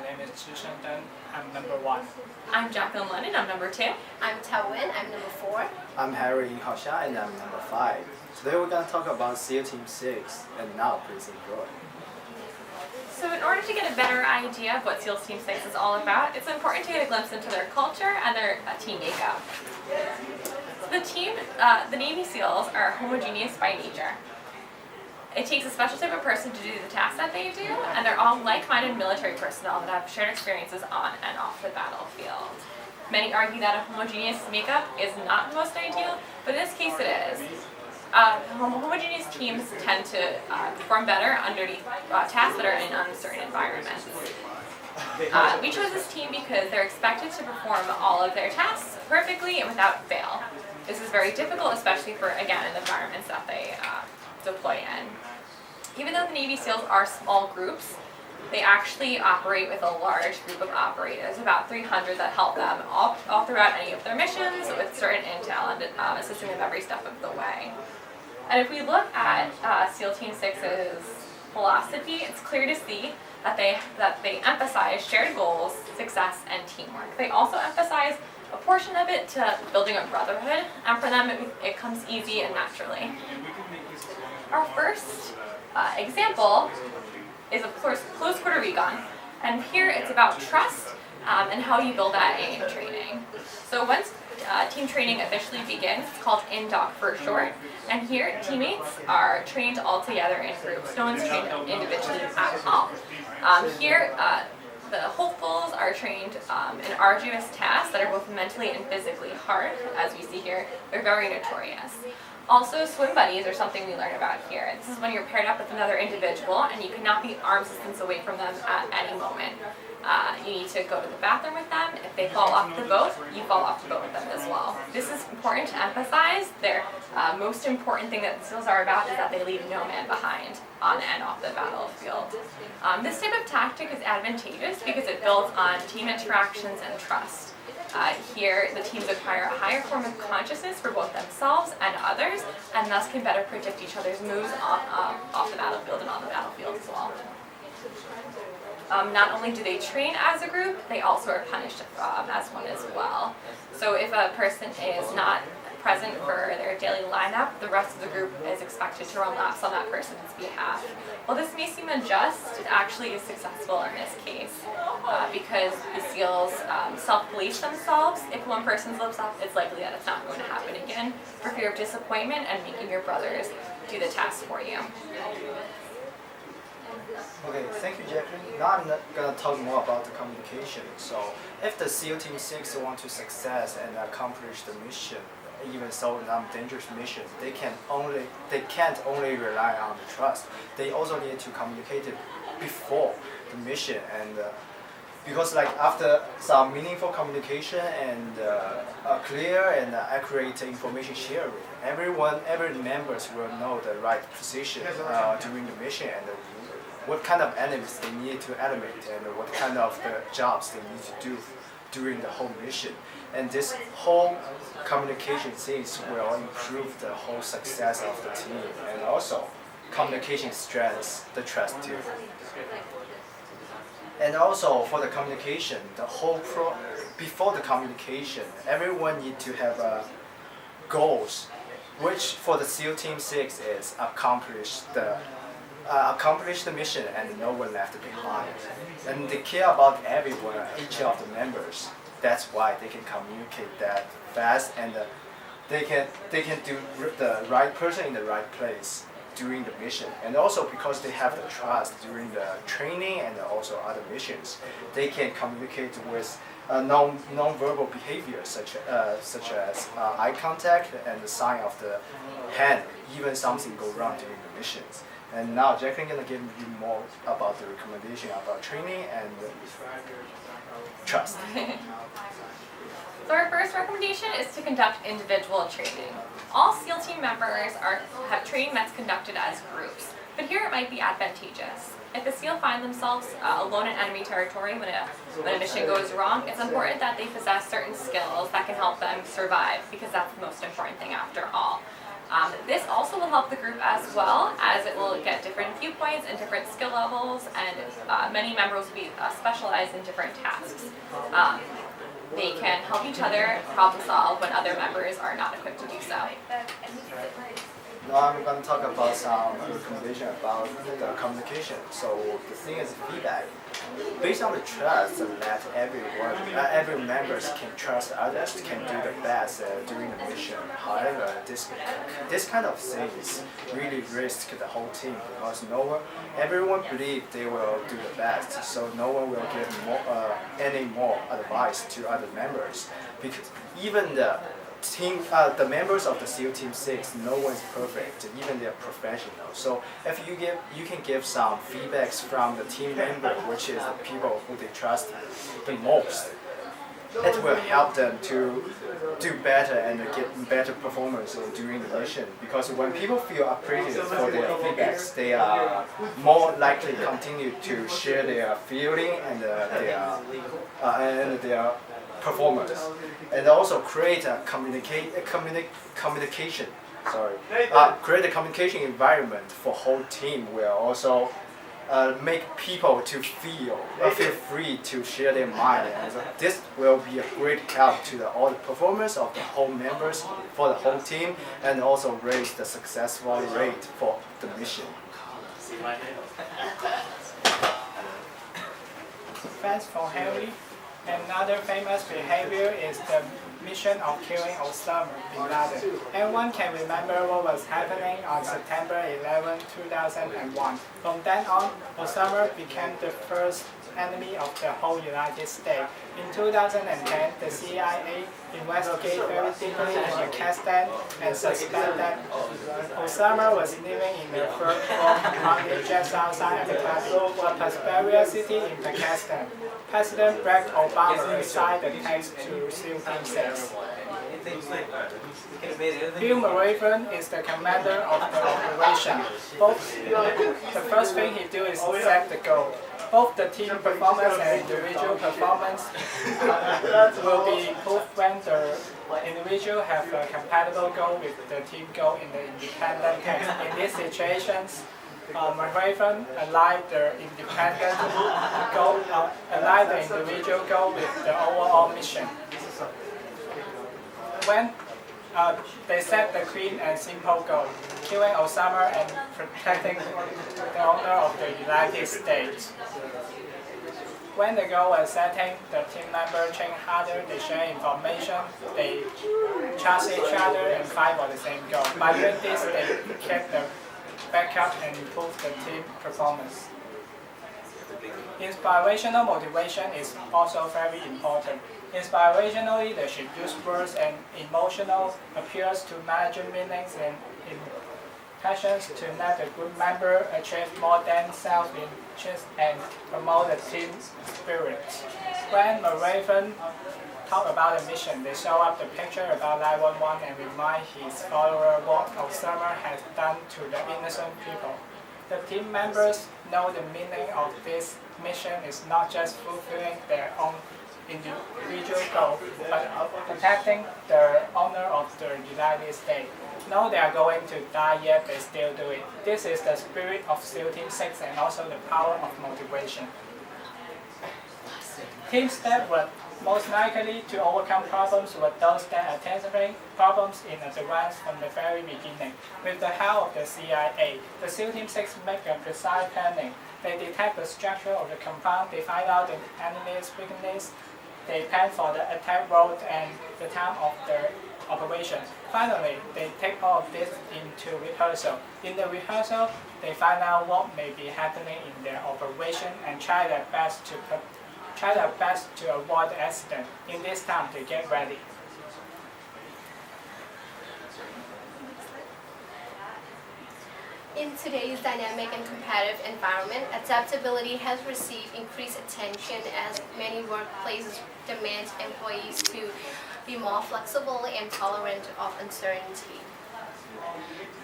My name is Zhishen Deng. I'm number 1. I'm Jacqueline Lennon, I'm number 2. I'm Tao Wen, I'm number 4. I'm Harry Haoxia and I'm number 5. Today we're going to talk about SEAL Team 6, and now please enjoy. So in order to get a better idea of what SEALs Team 6 is all about, it's important to get a glimpse into their culture and their team makeup. The Navy SEALs are homogeneous by nature. It takes a special type of person to do the tasks that they do, and they're all like-minded military personnel that have shared experiences on and off the battlefield. Many argue that a homogeneous makeup is not the most ideal, but in this case it is. Homogeneous teams tend to perform better underneath tasks that are in uncertain environments. We chose this team because they're expected to perform all of their tasks perfectly and without fail. This is very difficult, especially for, again, in the environments that they deploy in. Even though the Navy SEALs are small groups, they actually operate with a large group of operators, about 300 that help them all throughout any of their missions with certain intel and assisting them every step of the way. And if we look at SEAL Team 6's philosophy, it's clear to see that they emphasize shared goals, success, and teamwork. They also emphasize a portion of it to building a brotherhood, and for them it comes easy and naturally. Our first example is, of course, close quarter recon, and here it's about trust and how you build that in training. So once team training officially begins, it's called INDOC for short, and here teammates are trained all together in groups. No one's trained individually at all. Here, the hopefuls are trained in arduous tasks that are both mentally and physically hard. As we see here, they're very notorious. Also, swim buddies are something we learn about here. This is when you're paired up with another individual and you cannot be arm's distance away from them at any moment. You need to go to the bathroom with them. If they fall off the boat, you fall off the boat with them as well. This is important to emphasize. Their most important thing that the SEALs are about is that they leave no man behind on and off the battlefield. This type of tactic is advantageous because it builds on team interactions and trust. Here, the teams acquire a higher form of consciousness for both themselves and others, and thus can better predict each other's moves off the battlefield and on the battlefield as well. Not only do they train as a group, they also are punished as one as well. So if a person is not present for their daily lineup, the rest of the group is expected to run laps on that person's behalf. While this may seem unjust, it actually is successful in this case because the SEALs self-police themselves. If one person slips up, it's likely that it's not going to happen again for fear of disappointment and making your brothers do the task for you. Okay, thank you, Jacqueline. Now I'm going to talk more about the communication. So, if the SEAL Team 6 want to success and accomplish the mission, even so dangerous mission, they can't only rely on the trust. They also need to communicate it before the mission, and because after some meaningful communication and clear and accurate information sharing, every members will know the right position during the mission and what kind of enemies they need to eliminate and what kind of jobs they need to do during the whole mission. And this whole communication things will improve the whole success of the team, and also communication strengthens the trust too. And also for the communication, before the communication, everyone need to have goals, which for the SEAL Team 6 is accomplish the mission and no one left behind. And they care about everyone, each of the members. That's why they can communicate that fast, and they can do the right person in the right place during the mission. And also because they have the trust during the training and also other missions, they can communicate with non-verbal behavior such as eye contact and the sign of the hand, even something go wrong during the missions. And now Jacqueline is going to give you more about the recommendation about training and trust. So our first recommendation is to conduct individual training. All SEAL team members have training that's conducted as groups, but here it might be advantageous. If the SEAL find themselves alone in enemy territory when a mission goes wrong, it's important that they possess certain skills that can help them survive, because that's the most important thing after all. This also will help the group as well, as it will get different viewpoints and different skill levels, and many members will be specialized in different tasks. They can help each other problem solve when other members are not equipped to do so. Now I'm going to talk about some recommendation about the communication. So the thing is feedback. Based on the trust that every members can trust others, can do the best during the mission. However, this kind of things really risk the whole team because everyone believes they will do the best, so no one will give any more advice to other members. Because even the members of the SEAL Team 6, no one's perfect, even they're professional. So if you can give some feedbacks from the team member, which is the people who they trust the most, it will help them to do better and get better performance during the mission. Because when people feel appreciated for their feedbacks, they are more likely to continue to share their feeling and their performance, and also create a communication. Create a communication environment for whole team. Will also make people to feel free to share their mind, and this will be a great help to all the performance of the whole members for the whole team, and also raise the successful rate for the mission. Thanks for Henry. Another famous behavior is the mission of killing Osama bin Laden. Everyone can remember what was happening on September 11, 2001. From then on, Osama became the first enemy of the whole United States. In 2010, the CIA investigated very deeply in Pakistan and suspected that Osama was living in the third floor apartment just outside Abu Dhabi, a prosperous city in Pakistan. President Barack Obama signed the text to SEAL Team 6. Bill Marathon is the commander of the operation. The first thing he do is set the goal. Both the team performance and individual performance will be proved when the individual have a compatible goal with the team goal in the independent test. In these situations, Marathon aligned the individual goal with the overall mission. When they set the clean and simple goal, killing Osama and protecting the honor of the United States. When the goal was setting, the team members train harder, they share information, they trust each other and fight for the same goal. By doing this, they keep the backup and improve the team performance. Inspirational motivation is also very important. Inspirationally, they should use words and emotional appeals to manage meanings and impressions to let the group member achieve more than self-interest and promote the team spirit. When Marathon talk about the mission, they show up the picture about 911 and remind his follower what Osama has done to the innocent people. The team members know the meaning of this mission is not just fulfilling their own individual goal, but protecting the honor of the United States. Know they are going to die, yet they still do it. This is the spirit of SEAL Team 6 and also the power of motivation. Teams that were most likely to overcome problems were those that anticipated problems in advance from the very beginning. With the help of the CIA, the SEAL Team 6 make a precise planning. They detect the structure of the compound, they find out the enemy's weakness, they plan for the attack route and the time of the operation. Finally, they take all of this into rehearsal. In the rehearsal, they find out what may be happening in their operation and try their best to avoid the accident. In this time, they get ready. In today's dynamic and competitive environment, adaptability has received increased attention as many workplaces demand employees to be more flexible and tolerant of uncertainty.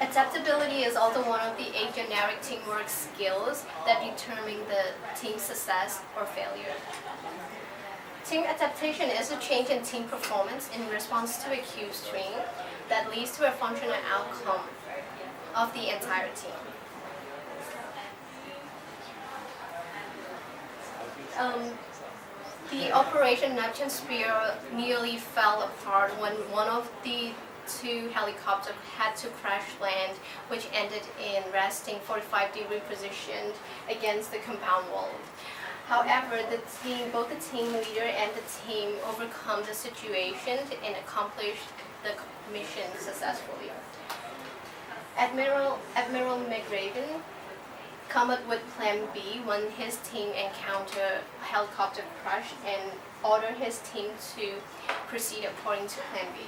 Adaptability is also one of the 8 generic teamwork skills that determine the team's success or failure. Team adaptation is a change in team performance in response to a cue string that leads to a functional outcome of the entire team. The Operation Neptune Spear nearly fell apart when one of the two helicopters had to crash land, which ended in resting 45-degree positioned against the compound wall. However, both the team leader and the team overcome the situation and accomplished the mission successfully. Admiral McRaven come up with Plan B when his team encountered a helicopter crash and ordered his team to proceed according to Plan B.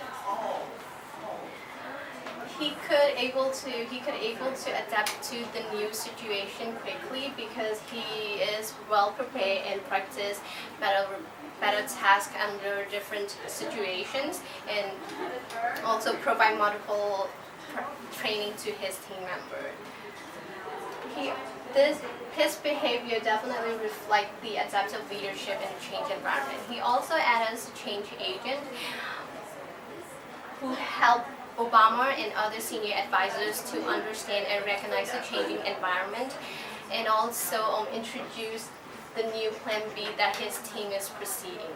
He could able to adapt to the new situation quickly because he is well prepared and practice better tasks under different situations, and also provide multiple training to his team member. His behavior definitely reflects the adaptive leadership in a change environment. He also acted as a change agent who helped Obama and other senior advisors to understand and recognize the changing environment, and also introduce the new Plan B that his team is proceeding.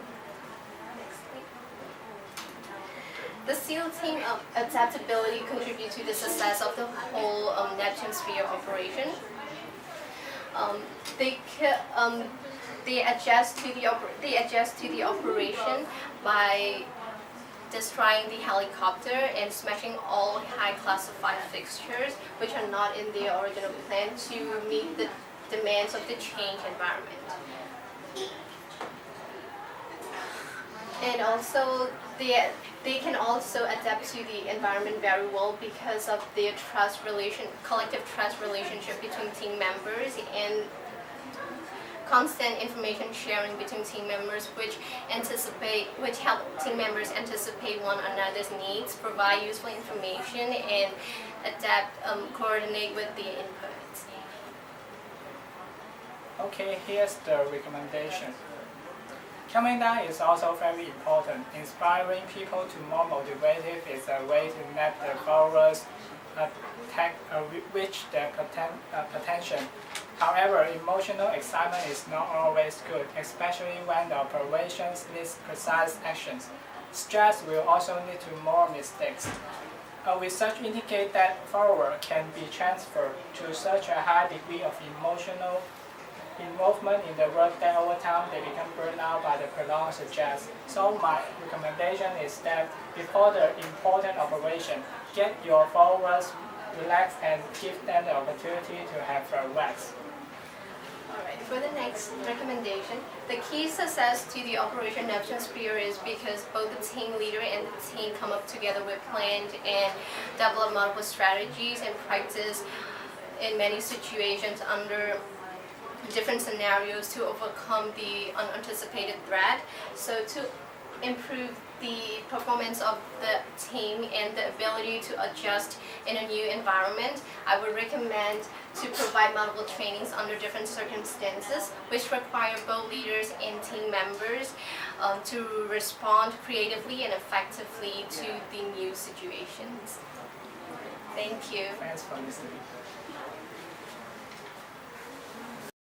The SEAL team adaptability contributes to the success of the whole Neptune Sphere operation. They adjust to the operation by destroying the helicopter and smashing all high classified fixtures which are not in the original plan to meet the demands of the change environment. And also they can also adapt to the environment very well because of their collective trust relationship between team members and constant information sharing between team members, which help team members anticipate one another's needs, provide useful information, and coordinate with the inputs. Okay, here's the recommendation. Coming down is also very important. Inspiring people to more motivated is a way to let the followers reach their potential. However, emotional excitement is not always good, especially when the operations needs precise actions. Stress will also lead to more mistakes. Research indicates that followers can be transferred to such a high degree of emotional involvement in the work that over time they become burned out by the prolonged stress. So my recommendation is that before the important operation, get your followers relaxed and give them the opportunity to have a rest. Alright, for the next recommendation, the key success to the Operation Neptune Spear is because both the team leader and the team come up together with plans and develop multiple strategies and practice in many situations under different scenarios to overcome the unanticipated threat. So to improve the performance of the team and the ability to adjust in a new environment, I would recommend to provide multiple trainings under different circumstances, which require both leaders and team members to respond creatively and effectively to the new situations. Thank you. Thanks for listening.